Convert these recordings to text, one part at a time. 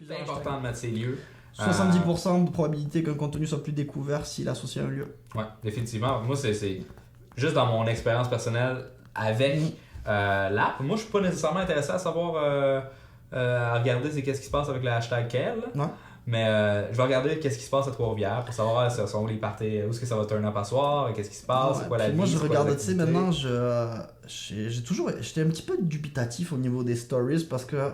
C'est important de mettre ces lieux. 70% de probabilité qu'un contenu soit plus découvert s'il est associé à un lieu. Ouais, définitivement. Moi, c'est juste dans mon expérience personnelle avec l'app. Moi, je suis pas nécessairement intéressé à savoir, à regarder qu'est-ce qui se passe avec le hashtag Quel. Ouais. Mais je vais regarder qu'est-ce qui se passe à Trois-Rivières pour savoir si sont les parties, où est-ce que ça va turn up à soir, qu'est-ce qui se passe, c'est quoi la vie. Moi, je regarde, tu sais, maintenant, j'étais un petit peu dubitatif au niveau des stories parce que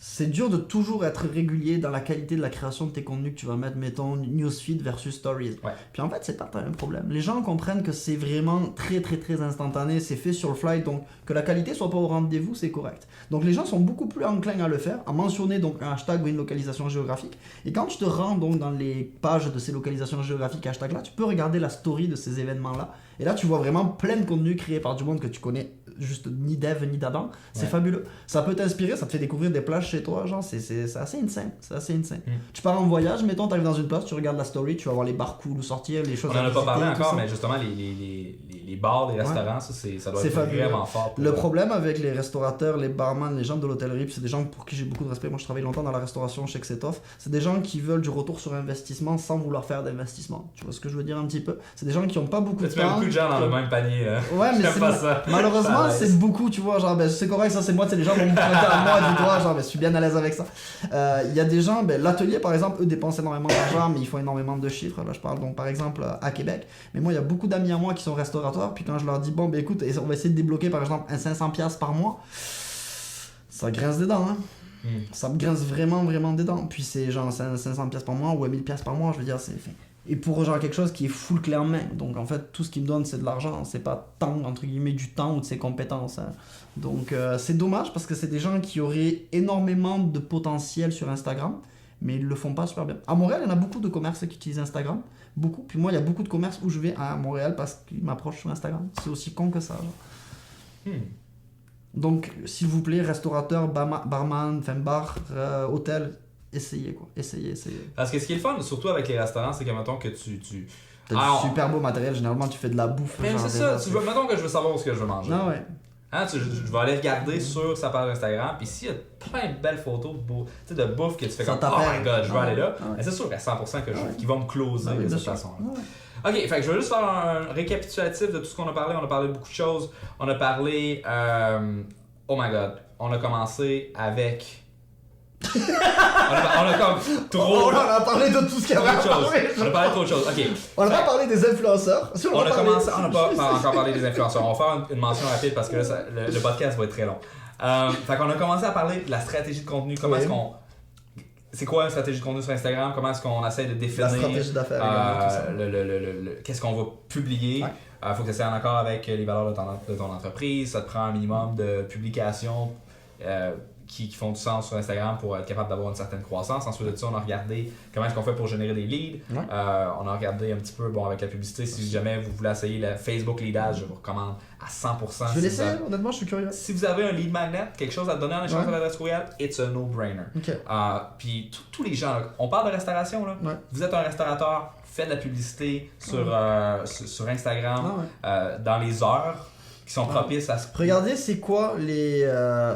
c'est dur de toujours être régulier dans la qualité de la création de tes contenus que tu vas mettre, mettons, newsfeed versus stories. Ouais. Puis en fait, c'est pas un problème. Les gens comprennent que c'est vraiment très très très instantané, c'est fait sur le fly, donc que la qualité soit pas au rendez-vous, c'est correct. Donc les gens sont beaucoup plus enclins à le faire, à mentionner donc un hashtag ou une localisation géographique. Et quand tu te rends donc dans les pages de ces localisations géographiques hashtag là, tu peux regarder la story de ces événements-là. Et là, tu vois vraiment plein de contenus créés par du monde que tu connais juste ni d'Eve ni d'Adam. C'est fabuleux. Ça peut t'inspirer, ça te fait découvrir des plages chez toi, genre c'est assez insane. C'est assez insane. Tu pars en voyage, mettons, t'arrives dans une place, tu regardes la story, tu vas voir les bars cool où sortir, les choses on en a pas parlé encore, ça. mais justement les bars, les restaurants, ça doit être fabuleux. Vraiment fort. Le problème avec les restaurateurs, les barman, les gens de l'hôtellerie, c'est des gens pour qui j'ai beaucoup de respect. Moi, je travaille longtemps dans la restauration chez Xetoff. C'est des gens qui veulent du retour sur investissement sans vouloir faire d'investissement. Tu vois ce que je veux dire un petit peu? C'est des gens qui ont pas beaucoup de temps. Tu mets beaucoup de gens dans le même panier. Ouais, mais c'est pas ça. Malheureusement, c'est beaucoup, tu vois, genre, c'est correct, ça c'est moi, les gens vont me pointer à moi du doigt, genre, je suis bien à l'aise avec ça. Il y a des gens, l'atelier par exemple, eux dépensent énormément d'argent, mais ils font énormément de chiffres. Là, je parle donc par exemple à Québec. Mais moi, il y a beaucoup d'amis à moi qui sont restaurateurs, puis quand je leur dis, bon, écoute, on va essayer de débloquer par exemple un 500$ par mois, ça grince des dents, hein. Ça me grince vraiment des dents. Puis c'est genre 500$ par mois ou 1000$ par mois, je veux dire, c'est fait. Et pour genre quelque chose qui est full clé en main. Donc en fait, tout ce qui me donne, c'est de l'argent. C'est pas tant, entre guillemets, du temps ou de ses compétences. Hein. Donc c'est dommage parce que c'est des gens qui auraient énormément de potentiel sur Instagram, mais ils le font pas super bien. À Montréal, il y en a beaucoup de commerces qui utilisent Instagram. Beaucoup. Puis moi, il y a beaucoup de commerces où je vais à Montréal parce qu'ils m'approchent sur Instagram. C'est aussi con que ça. Donc, s'il vous plaît, restaurateur, barman, bar, hôtel, essayez quoi. Essayez. Parce que ce qui est le fun, surtout avec les restaurants, c'est que mettons que t'as du super beau matériel, généralement tu fais de la bouffe. Mais c'est ça, mettons que je veux savoir où ce que je veux manger. Ah ouais. Hein, je vais aller regarder sur sa page Instagram, puis s'il y a plein de belles photos de bouffe que tu fais comme oh my god, je veux aller là, mais c'est sûr qu'à 100% qu'ils vont me closer de cette façon-là. Ok, fait que je vais juste faire un récapitulatif de tout ce qu'on a parlé. On a parlé de beaucoup de choses. On a parlé. Oh my god, on a commencé avec. on a comme trop. On a parlé de tout ce qu'il y avait à parler. On a parlé de trop de choses. Ok. On n'a pas parlé des influenceurs. On n'a pas encore parlé des influenceurs. On va faire une mention rapide parce que là, le podcast va être très long. Fait qu'on a commencé à parler de la stratégie de contenu. Comment est-ce qu'on. C'est quoi une stratégie de contenu sur Instagram? Comment est-ce qu'on essaie de définir la stratégie d'affaires qu'est-ce qu'on va publier? Faut que ça soit en accord avec les valeurs de ton entreprise. Ça te prend un minimum de publications qui font du sens sur Instagram pour être capable d'avoir une certaine croissance. Ensuite de ça, on a regardé comment est-ce qu'on fait pour générer des leads. On a regardé un petit peu avec la publicité. Si jamais vous voulez essayer le Facebook Leadage, je vous recommande à 100%. Je vais l'essayer, honnêtement, je suis curieux. Si vous avez un lead magnet, quelque chose à te donner en échange de l'adresse courriel, it's a no-brainer. Puis tous les gens, on parle de restauration, là. Vous êtes un restaurateur, faites de la publicité sur Instagram dans les heures qui sont propices à ce... Regardez, c'est quoi les...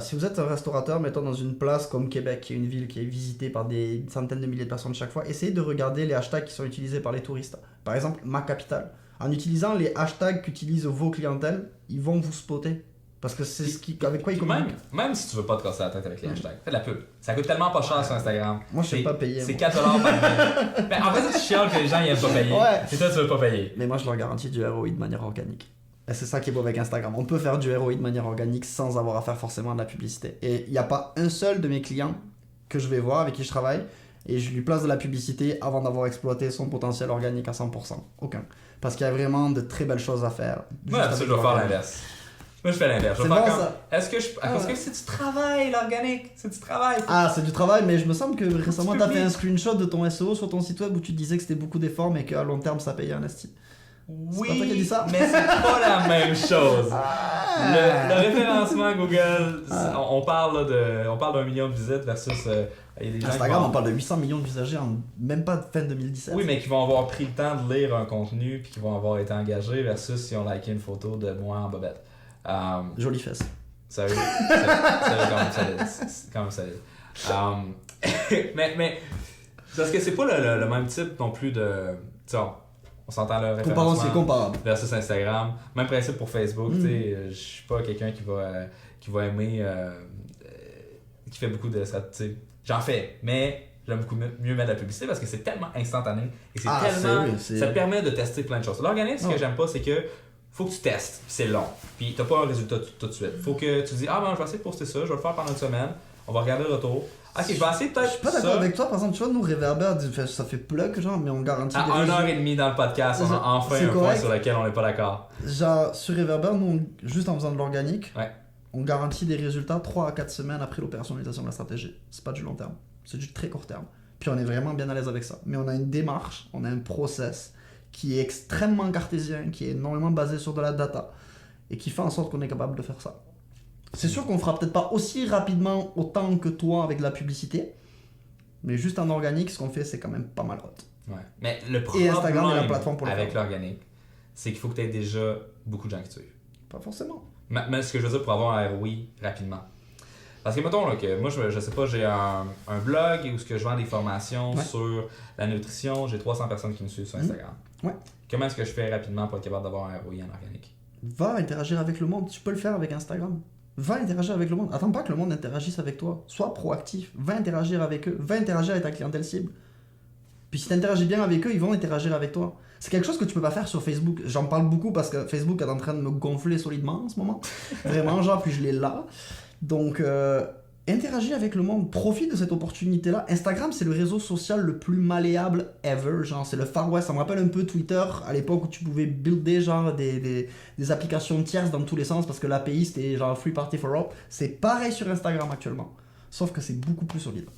si vous êtes un restaurateur, mettons dans une place comme Québec, qui est une ville qui est visitée par des centaines de milliers de personnes chaque fois, essayez de regarder les hashtags qui sont utilisés par les touristes. Par exemple, ma capitale. En utilisant les hashtags qu'utilisent vos clientèles, ils vont vous spotter. Parce que c'est avec quoi ils communiquent. Même si tu veux pas te casser la tête avec les hashtags, fais de la pub. Ça coûte tellement pas cher sur Instagram. Moi, je sais pas payer. C'est 4$ par mois. Mais en fait, c'est chiant que les gens n'aiment pas payer. Et toi, tu veux pas payer. Mais moi, je leur garantis du ROI de manière organique. Et c'est ça qui est beau avec Instagram. On peut faire du ROI de manière organique sans avoir à faire forcément de la publicité. Et il n'y a pas un seul de mes clients que je vais voir, avec qui je travaille, et je lui place de la publicité avant d'avoir exploité son potentiel organique à 100%. Aucun. Parce qu'il y a vraiment de très belles choses à faire. Moi, je dois faire l'inverse. Moi, je fais l'inverse. C'est bon, ça. Est-ce que parce que c'est du travail, l'organique. C'est du travail. Ah, c'est du travail, mais je me semble que récemment, tu as fait un screenshot de ton SEO sur ton site web où tu disais que c'était beaucoup d'efforts, mais qu'à long terme, ça payait un esti. Oui, c'est pas toi qui as dit ça? Mais c'est pas la même chose. Le référencement Google, on parle d'1 million de visites versus il y a des gens Instagram, on parle de 800 millions d'usagers en même pas fin 2017. Oui, mais qui vont avoir pris le temps de lire un contenu puis qui vont avoir été engagés versus si on liké une photo de moi en bobette. Jolie fesse. Sérieux, quand même solide. Mais parce que c'est pas le même type non plus de... Tu sais, on s'entend le référencement c'est comparable. versus Instagram. Même principe pour Facebook. Tu sais, je suis pas quelqu'un qui va aimer... qui fait beaucoup de... Tu sais, j'en fais, mais... J'aime beaucoup mieux mettre de la publicité parce que c'est tellement instantané et c'est tellement... Ça te permet de tester plein de choses. L'organisme, ce que j'aime pas, c'est que faut que tu testes, puis c'est long, puis t'as pas un résultat tout de suite. Faut que tu dis, je vais essayer de poster ça, je vais le faire pendant une semaine, on va regarder le retour. Ok, je vais essayer peut-être. Je suis pas d'accord avec toi, par exemple, tu vois, nous, Réverbère, ça fait plug, genre, mais on garantit. À 1h30 dans le podcast, on a enfin un point sur lequel on n'est pas d'accord. Genre, sur Réverbère, nous, juste en faisant de l'organique, on garantit des résultats 3 à 4 semaines après l'opérationnalisation de la stratégie. C'est pas du long terme, c'est du très court terme. Puis on est vraiment bien à l'aise avec ça. Mais on a une démarche, on a un process qui est extrêmement cartésien, qui est énormément basé sur de la data et qui fait en sorte qu'on est capable de faire ça. C'est sûr qu'on fera peut-être pas aussi rapidement autant que toi avec de la publicité, mais juste en organique, ce qu'on fait, c'est quand même pas mal hot. Ouais. Mais le problème Instagram est la plateforme pour avec l'organique, c'est qu'il faut que tu aies déjà beaucoup de gens qui te suivent. Pas forcément. Mais ce que je veux dire pour avoir un ROI rapidement. Parce que mettons là, que moi je sais pas, j'ai un blog où je vends des formations sur la nutrition, j'ai 300 personnes qui me suivent sur Instagram. Comment est-ce que je fais rapidement pour être capable d'avoir un ROI en organique? Va interagir avec le monde, tu peux le faire avec Instagram. Va interagir avec le monde. Attends pas que le monde interagisse avec toi. Sois proactif, va interagir avec eux, va interagir avec ta clientèle cible. Puis si tu interagis bien avec eux, ils vont interagir avec toi. C'est quelque chose que tu peux pas faire sur Facebook. J'en parle beaucoup parce que Facebook est en train de me gonfler solidement en ce moment. Vraiment, genre, puis je l'ai là. Donc, interagis avec le monde, profite de cette opportunité-là. Instagram, c'est le réseau social le plus malléable ever, genre, c'est le Far West. Ça me rappelle un peu Twitter, à l'époque où tu pouvais builder, genre, des applications tierces dans tous les sens, parce que l'API, c'était, genre, Free Party for All. C'est pareil sur Instagram actuellement, sauf que c'est beaucoup plus solide.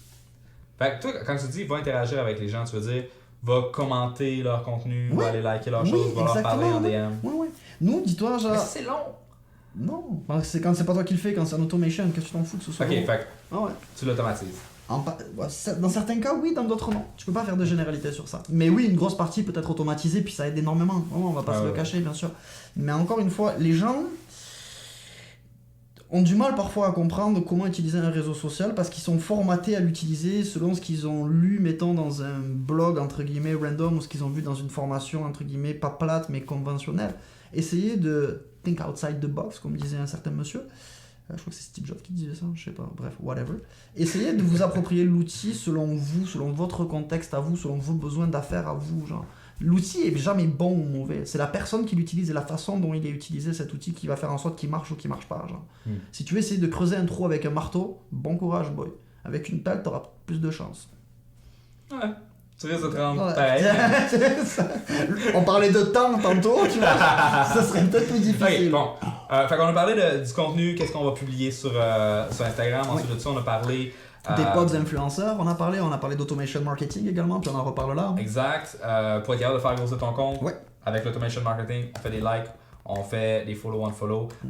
Fait que toi, quand tu dis « va interagir avec les gens », tu veux dire « va commenter leur contenu, va aller liker leurs choses, va leur parler en DM ». Ouais. Nous, dis-toi, genre... Mais c'est long. Non, c'est quand c'est pas toi qui le fais, quand c'est un automation, que tu t'en fous que ce soit. Ok, fait tu l'automatises. Dans certains cas, oui, dans d'autres, non. Tu peux pas faire de généralité sur ça. Mais oui, une grosse partie peut être automatisée, puis ça aide énormément. On va pas se le cacher, bien sûr. Mais encore une fois, les gens ont du mal parfois à comprendre comment utiliser un réseau social parce qu'ils sont formatés à l'utiliser selon ce qu'ils ont lu, mettons, dans un blog, entre guillemets, random, ou ce qu'ils ont vu dans une formation, entre guillemets, pas plate, mais conventionnelle. Essayez de think outside the box, comme disait un certain monsieur. Je crois que c'est Steve Jobs qui disait ça, je sais pas, bref, whatever. Essayez de vous approprier l'outil selon vous, selon votre contexte à vous, selon vos besoins d'affaires à vous. Genre. L'outil est jamais bon ou mauvais, c'est la personne qui l'utilise et la façon dont il est utilisé, cet outil, qui va faire en sorte qu'il marche ou qu'il marche pas. Genre. Si tu veux essayer de creuser un trou avec un marteau, bon courage, boy. Avec une pelle, t'auras plus de chance. Ouais. Tu risques de te rendre pareil. On parlait de temps tantôt, tu vois. Ça serait peut-être plus difficile. Okay, bon. Fait qu'on a parlé du contenu, qu'est-ce qu'on va publier sur Instagram. Ensuite de ça, on a parlé... des pods influenceurs, on a parlé d'automation marketing également, puis on en reparle là. Exact. Pour être capable de faire grossir ton compte, avec l'automation marketing, on fait des likes, on fait des follow.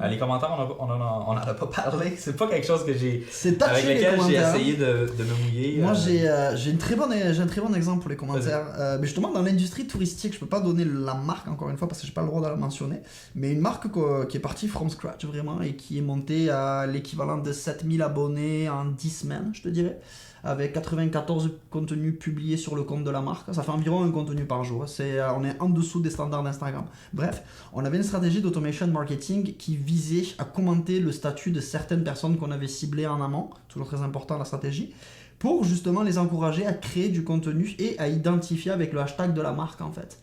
Les commentaires, on en a pas parlé. C'est pas quelque chose que avec lequel j'ai essayé de me mouiller. Moi, j'ai un très bon exemple pour les commentaires. Mais justement, dans l'industrie touristique, je peux pas donner la marque encore une fois parce que j'ai pas le droit de la mentionner. Mais une marque qui est partie from scratch vraiment et qui est montée à l'équivalent de 7000 abonnés en 10 semaines, je te dirais. Avec 94 contenus publiés sur le compte de la marque. Ça fait environ un contenu par jour. On est en dessous des standards d'Instagram. Bref, on avait une stratégie d'automation marketing qui visait à commenter le statut de certaines personnes qu'on avait ciblées en amont, toujours très important la stratégie, pour justement les encourager à créer du contenu et à identifier avec le hashtag de la marque en fait.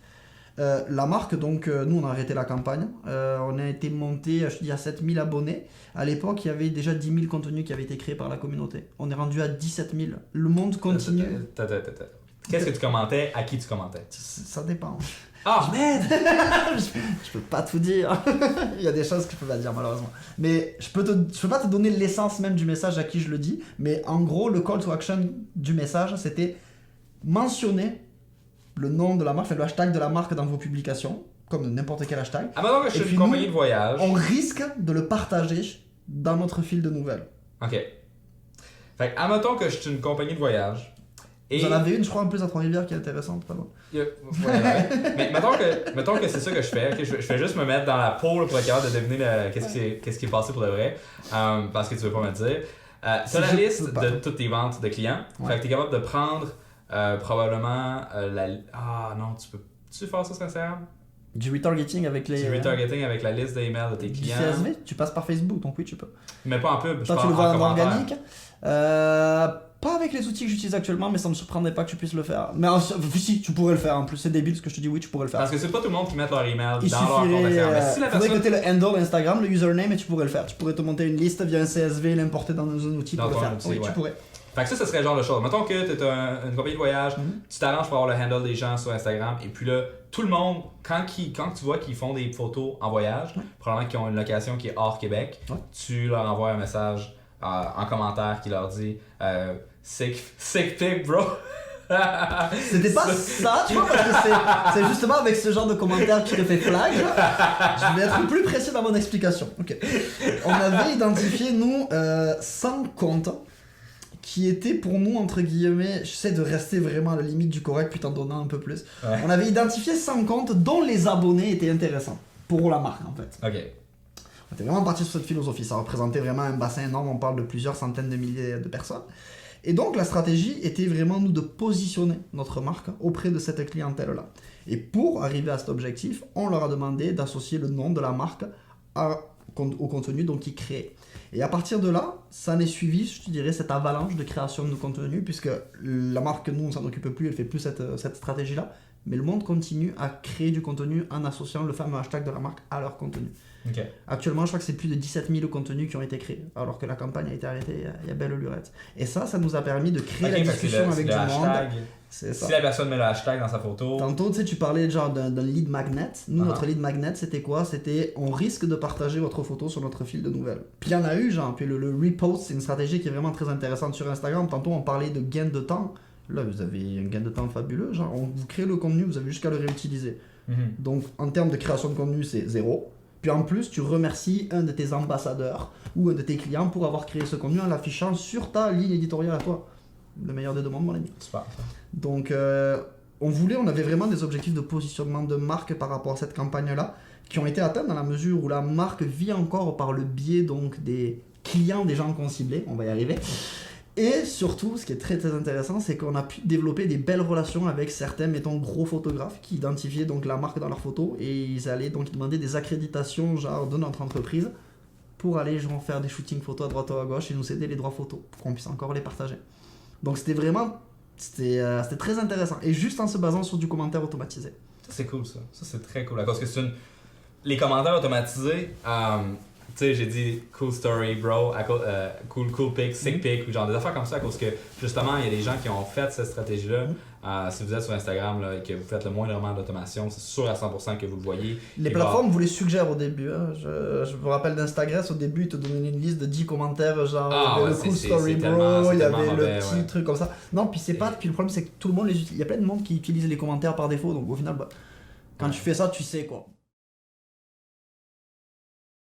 La marque, donc, nous on a arrêté la campagne, on a été monté, je dis, à 7000 abonnés. À l'époque, il y avait déjà 10 000 contenus qui avaient été créés par la communauté. On est rendu à 17 000. Le monde continue. Qu'est-ce que tu commentais? À qui tu commentais? Ça dépend. Ah, merde! Je peux pas tout dire. Il y a des choses que je peux pas dire malheureusement. Mais je peux pas te donner l'essence même du message à qui je le dis. Mais en gros, le call to action du message, c'était mentionner le nom de la marque, le hashtag de la marque dans vos publications, comme n'importe quel hashtag. Ah, maintenant que je suis une compagnie de voyage. On risque de le partager dans notre fil de nouvelles. Ok. Fait que, admettons que je suis une compagnie de voyage. Et... Vous en avez une, je crois, en plus à Trois-Rivières qui est intéressante, pas loin. Mais mettons que c'est ça que je fais. Je fais juste me mettre dans la peau pour être capable de deviner qu'est-ce qui est passé pour de vrai. Parce que tu veux pas me dire. T'as la liste de toutes tes ventes de clients. Fait que t'es capable de prendre probablement Ah non, tu faire ça sur Instagram? Du retargeting avec les... Du retargeting avec la liste d'emails de tes clients. Du CSV, tu passes par Facebook, donc oui, tu peux. Mais pas en pub, Toi, tu le vois en organique. Pas avec les outils que j'utilise actuellement, mais ça me surprendrait pas que tu puisses le faire. Mais si, tu pourrais le faire. En plus, c'est débile ce que je te dis, oui, tu pourrais le faire. Parce que c'est pas tout le monde qui met leur email dans leur compte Instagram. Mais si la faudrait que tu aies le handle Instagram, le username, et tu pourrais le faire. Tu pourrais te monter une liste via un CSV, l'importer dans un outil pour le faire. Oui, tu pourrais. Fait que ça serait le genre de choses. Mettons que tu as une compagnie de voyage, tu t'arranges pour avoir le handle des gens sur Instagram, et puis là, tout le monde, quand tu vois qu'ils font des photos en voyage, probablement qu'ils ont une location qui est hors Québec, tu leur envoies un message en commentaire qui leur dit sick pic, bro. C'était pas ça, tu vois, parce que c'est justement avec ce genre de commentaire qui te fait flag. Je vais être plus précis dans mon explication. Okay. On avait identifié, nous, 100 comptes qui étaient pour nous, entre guillemets, j'essaie de rester vraiment à la limite du correct puis t'en donnant un peu plus. Ouais. On avait identifié 100 comptes dont les abonnés étaient intéressants pour la marque en fait. Ok. On était vraiment parti sur cette philosophie, ça représentait vraiment un bassin énorme, on parle de plusieurs centaines de milliers de personnes. Et donc la stratégie était vraiment nous de positionner notre marque auprès de cette clientèle-là. Et pour arriver à cet objectif, on leur a demandé d'associer le nom de la marque au contenu donc qu'ils créaient. Et à partir de là, ça en est suivi, je te dirais, cette avalanche de création de contenu, puisque la marque, nous, on s'en occupe plus, elle fait plus cette stratégie-là, mais le monde continue à créer du contenu en associant le fameux hashtag de la marque à leur contenu. Okay. Actuellement, je crois que c'est plus de 17 000 contenus qui ont été créés, alors que la campagne a été arrêtée il y a belle lurette. Et ça nous a permis de créer la discussion avec du monde. C'est ça. Si la personne met le hashtag dans sa photo... Tantôt, tu sais, tu parlais genre d'un lead magnet. Nous, notre lead magnet, c'était quoi? C'était on risque de partager votre photo sur notre fil de nouvelles. Puis il y en a eu, genre, puis le repost, c'est une stratégie qui est vraiment très intéressante sur Instagram. Tantôt, on parlait de gain de temps. Là, vous avez un gain de temps fabuleux. Genre, vous créez le contenu, vous avez jusqu'à le réutiliser. Donc, en termes de création de contenu, c'est 0. Puis en plus, tu remercies un de tes ambassadeurs ou un de tes clients pour avoir créé ce contenu en l'affichant sur ta ligne éditoriale à toi. Le meilleur des deux mondes, mon ami. Super. Donc, on avait vraiment des objectifs de positionnement de marque par rapport à cette campagne-là, qui ont été atteints dans la mesure où la marque vit encore par le biais donc des clients des gens qu'on ciblait. On va y arriver. Et surtout, ce qui est très très intéressant, c'est qu'on a pu développer des belles relations avec certains, mettons, gros photographes qui identifiaient donc la marque dans leurs photos et ils allaient donc demander des accréditations genre de notre entreprise pour aller genre faire des shootings photos à droite ou à gauche et nous céder les droits photos pour qu'on puisse encore les partager. Donc c'était très intéressant et juste en se basant sur du commentaire automatisé. Ça c'est cool ça c'est très cool parce que les commentaires automatisés. Tu sais, j'ai dit cool story, bro, cool pic, sick pic, ou genre des affaires comme ça, à cause que justement, il y a des gens qui ont fait cette stratégie-là. Si vous êtes sur Instagram là, et que vous faites le moindrement d'automation, c'est sûr à 100% que vous le voyez. Les plateformes vous les suggèrent au début. Hein. Je me rappelle d'Instagram, au début, ils te donnaient une liste de 10 commentaires, genre le cool story, bro, il y avait le petit truc comme ça. Non, puis c'est pas. Puis le problème, c'est que tout le monde les utilise. Il y a plein de monde qui utilise les commentaires par défaut, donc au final, quand tu fais ça, tu sais quoi.